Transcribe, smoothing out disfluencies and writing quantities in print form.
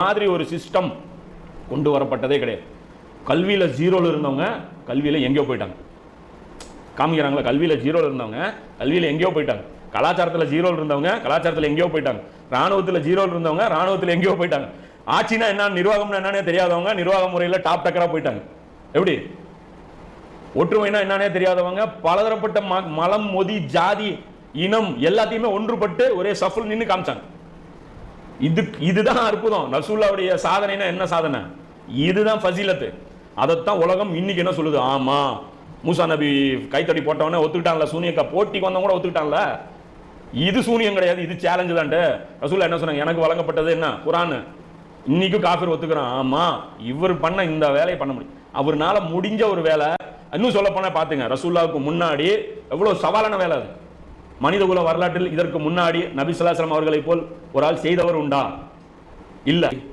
மாதிரி ஒரு சிஸ்டம் கொண்டு வரப்பட்டதே கிடையாது. கல்வியில ஜீரோல இருந்தவங்க கல்வியில எங்கேயோ போயிட்டாங்க. காமிக்கிறாங்களா? கல்வியில ஜீரோல இருந்தவங்க கல்வியில எங்கேயோ போயிட்டாங்க. கலாச்சாரத்துல ஜீரோல இருந்தவங்க கலாச்சாரத்துல எங்கேயோ போயிட்டாங்க. ராணுவத்துல ஜீரோல இருந்தவங்க ராணுவத்துல எங்கேயோ போயிட்டாங்க. ஆட்சினா என்ன, நிர்வாகம்னா என்னன்னே தெரியாதவங்க நிர்வாக முறையில் டாப் டக்கரா போயிட்டாங்க. எப்படி? ஒற்றுமைனா என்னன்னே தெரியாதவங்க பலதரப்பட்ட மலம், மொதி, ஜாதி, இனம் எல்லாத்தையுமே ஒன்றுபட்டு ஒரே சஃபல் நின்று காமிச்சாங்க. இதுதான் அற்புதம். ரசூலுல்லாஹ்வுடைய சாதனைனா என்ன சாதனை? இதுதான் ஃபசீலத்து. அதைத்தான் உலகம் இன்னைக்கு என்ன சொல்லுது? ஆமா, மூசா நபி கைத்தடி போட்டவனே ஒத்துக்கிட்டான்ல, சூனியக்கா போட்டிக்கு வந்தவங்க கூட ஒத்துக்கிட்டான்ல. இது சூனியம் கிடையாது, இது சேலஞ்சு தான். ரசூலுல்லாஹ் என்ன சொன்னாங்க? எனக்கு வழங்கப்பட்டது என்ன? குர்ஆன். இன்னைக்கு காஃபிர் ஒத்துக்கிறான். ஆமா, இவர் பண்ண இந்த வேலையை பண்ண முடியும். அவர்னால முடிஞ்ச ஒரு வேலை. இன்னும் சொல்ல போனா பாத்துங்க, ரசூலுல்லாஹ்வுக்கு முன்னாடி எவ்வளவு சவாலான வேலை அது. மனிதகுல வரலாற்றில் இதற்கு முன்னாடி நபி ஸல்லல்லாஹு அலைஹி வஸல்லம் அவர்களை போல் ஒரு ஆள் செய்தவர் உண்டா? இல்ல.